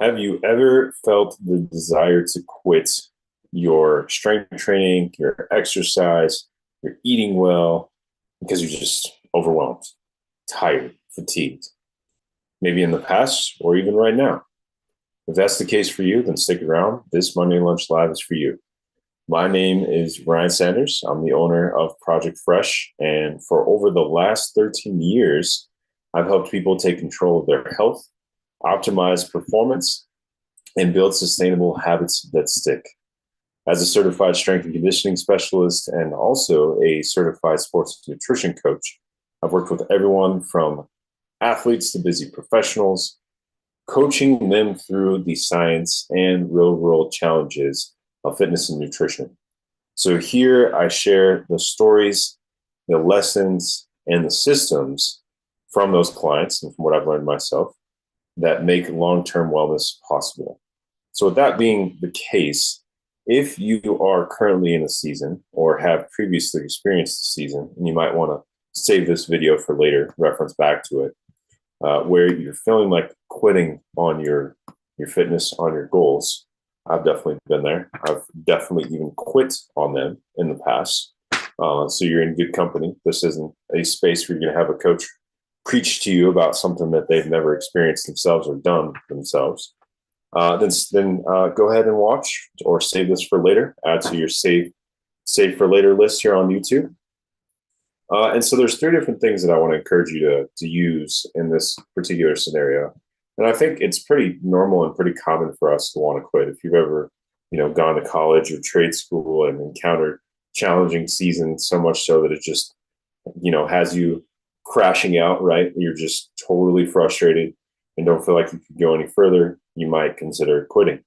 Have you ever felt the desire to quit your strength training, your exercise, your eating well, because you're just overwhelmed, tired, fatigued, maybe in the past or even right now? If that's the case for you, then stick around. This Monday Lunch Live is for you. My name is Ryan Sanders. I'm the owner of Project Fresh. And for over the last 13 years, I've helped people take control of their health, optimize performance, and build sustainable habits that stick. As a certified strength and conditioning specialist and also a certified sports nutrition coach, I've worked with everyone from athletes to busy professionals, coaching them through the science and real world challenges of fitness and nutrition. So here I share the stories, the lessons, and the systems from those clients and from what I've learned myself that make long-term wellness possible. So with that being the case, if you are currently in a season or have previously experienced a season, and you might want to save this video for later, reference back to it, where you're feeling like quitting on your fitness, on your goals, I've definitely been there. I've definitely even quit on them in the past. So you're in good company. This isn't a space where you're going to have a coach preach to you about something that they've never experienced themselves or done themselves. Then go ahead and watch or save this for later. Add to your save for later list here on YouTube. And so there's three different things that I want to encourage you to use in this particular scenario. And I think it's pretty normal and pretty common for us to want to quit. If you've ever, gone to college or trade school and encountered challenging seasons, so much so that it just, has you crashing out, right? You're just totally frustrated and don't feel like you could go any further, you might consider quitting.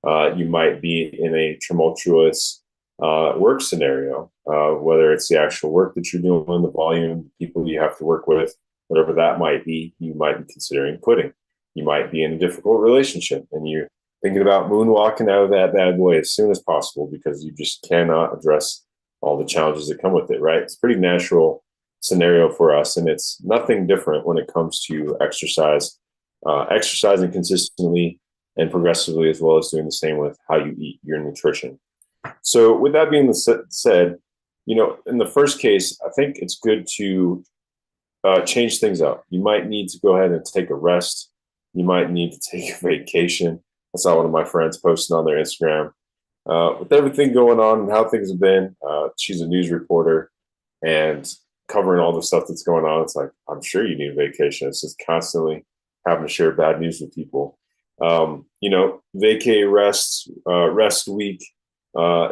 You might be in a tumultuous work scenario, whether it's the actual work that you're doing, the volume, the people you have to work with, whatever that might be, you might be considering quitting. You might be in a difficult relationship and you're thinking about moonwalking out of that bad boy as soon as possible because you just cannot address all the challenges that come with it, right? It's a pretty natural scenario for us, and it's nothing different when it comes to exercise, exercising consistently and progressively, as well as doing the same with how you eat, your nutrition. So with that being said, in the first case, I think it's good to change things up. You might need to go ahead and take a rest. You might need to take a vacation. I saw one of my friends posting on their Instagram. With everything going on and how things have been, she's a news reporter and covering all the stuff that's going on. It's like, I'm sure you need a vacation. It's just constantly having to share bad news with people. Vacay, rest week,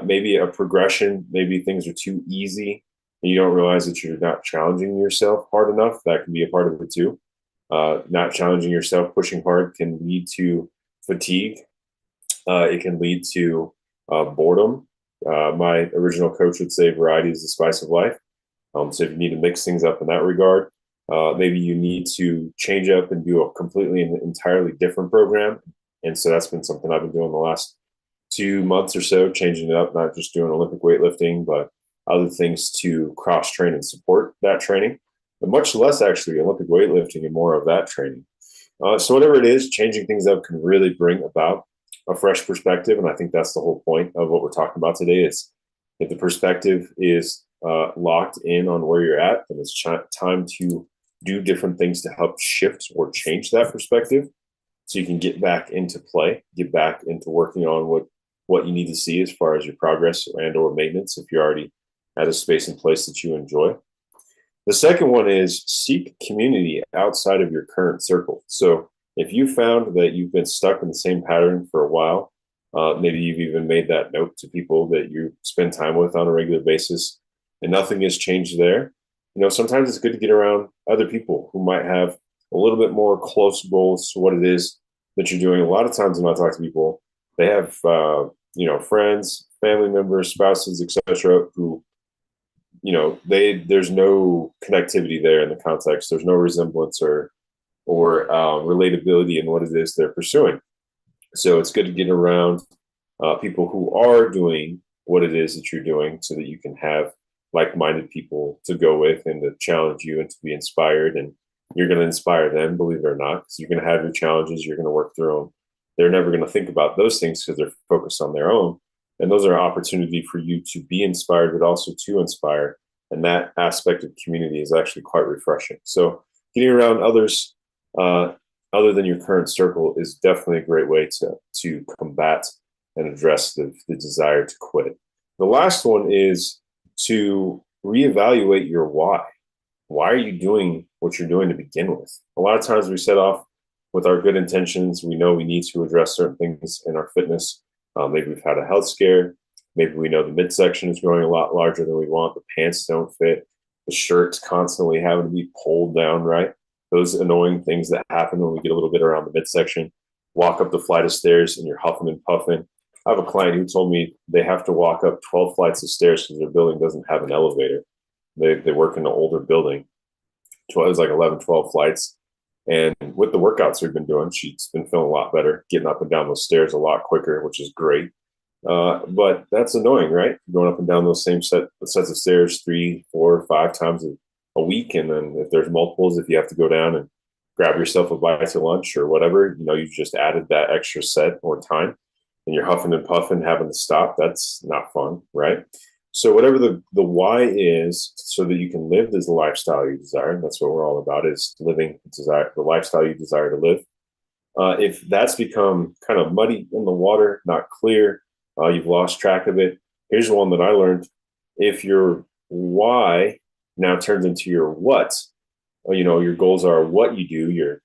maybe a progression. Maybe things are too easy and you don't realize that you're not challenging yourself hard enough. That can be a part of it too. Not challenging yourself, pushing hard can lead to fatigue. It can lead to boredom. My original coach would say variety is the spice of life. So if you need to mix things up in that regard, maybe you need to change up and do a completely and entirely different program. And so that's been something I've been doing the last 2 months or so, changing it up, not just doing Olympic weightlifting, but other things to cross train and support that training, but much less actually Olympic weightlifting and more of that training. So whatever it is, changing things up can really bring about a fresh perspective. And I think that's the whole point of what we're talking about today is if the perspective is locked in on where you're at, then it's time to do different things to help shift or change that perspective so you can get back into play, get back into working on what you need to see as far as your progress and or maintenance if you're already at a space and place that you enjoy. The second one is seek community outside of your current circle. So if you found that you've been stuck in the same pattern for a while, maybe you've even made that note to people that you spend time with on a regular basis and nothing has changed there, sometimes it's good to get around other people who might have a little bit more close goals to what it is that you're doing. A lot of times when I talk to people, they have, friends, family members, spouses, etc., who there's no connectivity there in the context. There's no resemblance or relatability in what it is they're pursuing. So it's good to get around people who are doing what it is that you're doing so that you can have like-minded people to go with and to challenge you and to be inspired. And you're going to inspire them, believe it or not, because you're going to have your challenges. You're going to work through them. they're never going to think about those things because they're focused on their own. And those are an opportunity for you to be inspired, but also to inspire. And that aspect of community is actually quite refreshing. So getting around others other than your current circle is definitely a great way to combat and address the desire to quit. The last one is to reevaluate your why. Why are you doing what you're doing to begin with? A lot of times we set off with our good intentions. We know we need to address certain things in our fitness. Maybe we've had a health scare. Maybe we know the midsection is growing a lot larger than we want. The pants don't fit. The shirt's constantly having to be pulled down, right? Those annoying things that happen when we get a little bit around the midsection. Walk up the flight of stairs and you're huffing and puffing. I have a client who told me they have to walk up 12 flights of stairs because their building doesn't have an elevator. They work in an older building. It was like 11, 12 flights. And with the workouts we've been doing, she's been feeling a lot better, getting up and down those stairs a lot quicker, which is great. But that's annoying, right? Going up and down those same sets of stairs 3, 4, 5 times a week. And then if there's multiples, if you have to go down and grab yourself a bite to lunch or whatever, you just added that extra set or time and you're huffing and puffing, having to stop. That's not fun, right? So whatever the why is, so that you can live this lifestyle you desire, that's what we're all about, is living the lifestyle you desire to live. If that's become kind of muddy in the water, not clear, you've lost track of it, here's one that I learned. If your why now turns into your what, your goals are what you do, your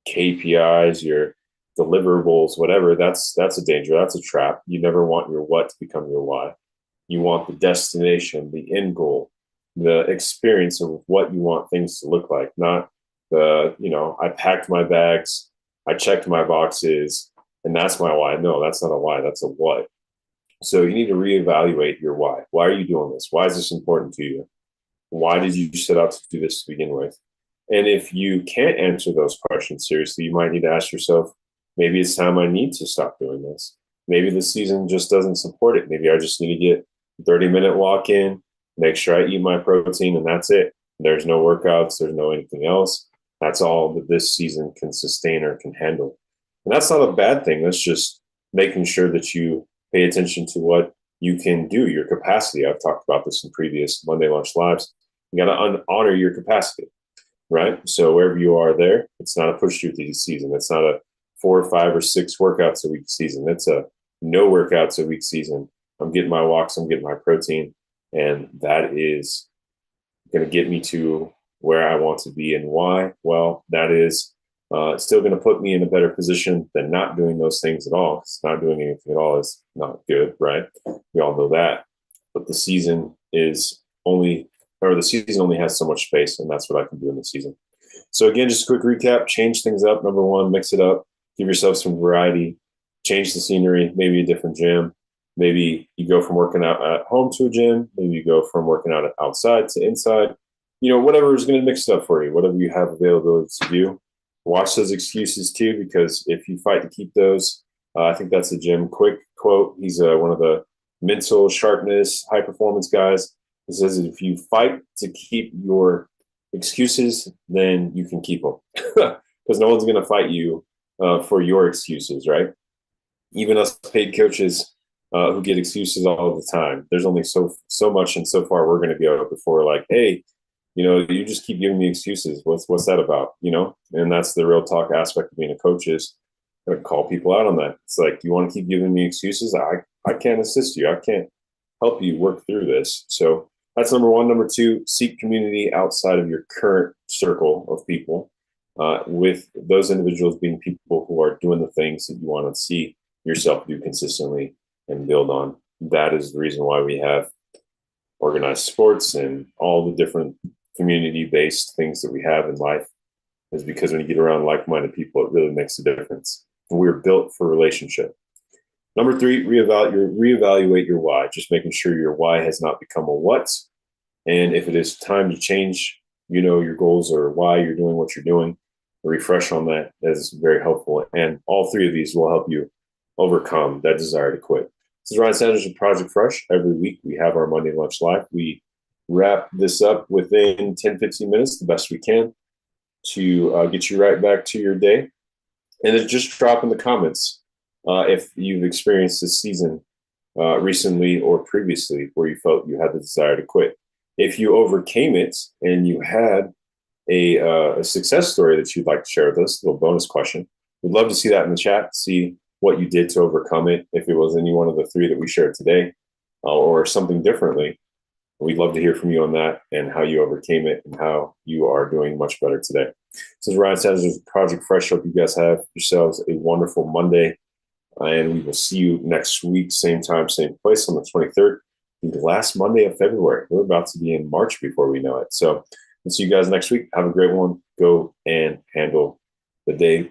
KPIs, your deliverables, whatever, that's a danger. That's a trap. You never want your what to become your why. You want the destination, the end goal, the experience of what you want things to look like, not I packed my bags, I checked my boxes, and that's my why. No, that's not a why, that's a what. So you need to reevaluate your why. Why are you doing this? Why is this important to you? Why did you set out to do this to begin with? And if you can't answer those questions seriously, you might need to ask yourself, maybe it's time I need to stop doing this. Maybe the season just doesn't support it. Maybe I just need to get 30-minute walk in, make sure I eat my protein, and that's it. There's no workouts, there's no anything else. That's all that this season can sustain or can handle. And that's not a bad thing. That's just making sure that you pay attention to what you can do, your capacity. I've talked about this in previous Monday Lunch Lives. You got to honor your capacity, right? So wherever you are there, it's not a push through season. It's not a 4 or 5 or 6 workouts a week season. It's a no workouts a week season. I'm getting my walks, I'm getting my protein, and that is going to get me to where I want to be. And why? Well, that is still going to put me in a better position than not doing those things at all. Because not doing anything at all is not good, right? We all know that. But the season only has so much space, and that's what I can do in the season. So again, just a quick recap: change things up. Number one, mix it up. Give yourself some variety. Change the scenery. Maybe a different gym. Maybe you go from working out at home to a gym. Maybe you go from working out outside to inside. Whatever is going to mix it up for you, whatever you have availability to do. Watch those excuses too, because if you fight to keep those, I think that's a Jim Quick quote. He's one of the mental sharpness, high performance guys. He says, if you fight to keep your excuses, then you can keep them because no one's going to fight you for your excuses, right? Even us paid coaches who get excuses all the time. There's only so much and so far we're going to go before we're like, hey, you just keep giving me excuses. What's that about? And that's the real talk aspect of being a coach is to call people out on that. It's like, you want to keep giving me excuses? I can't assist you. I can't help you work through this. So that's number one. Number two, seek community outside of your current circle of people, with those individuals being people who are doing the things that you want to see yourself do consistently and build on. That is the reason why we have organized sports and all the different community-based things that we have in life, is because when you get around like-minded people, it really makes a difference. And we're built for relationship. Number three, reevaluate your why, just making sure your why has not become a what. And if it is time to change, your goals or why you're doing what you're doing, refresh on that. That is very helpful. And all three of these will help you overcome that desire to quit. This is Ryan Sanders with Project Fresh. Every week we have our Monday Lunch Live. We wrap this up within 10, 15 minutes, the best we can, to get you right back to your day. And then just drop in the comments if you've experienced this season recently or previously where you felt you had the desire to quit. If you overcame it and you had a success story that you'd like to share with us, a little bonus question, we'd love to see that in the chat, see what you did to overcome it, if it was any one of the three that we shared today or something differently. We'd love to hear from you on that and how you overcame it and how you are doing much better today. This is Ryan Sanders with Project Fresh. Hope you guys have yourselves a wonderful Monday. And we will see you next week, same time, same place on the 23rd, the last Monday of February. We're about to be in March before we know it. So we'll see you guys next week. Have a great one. Go and handle the day.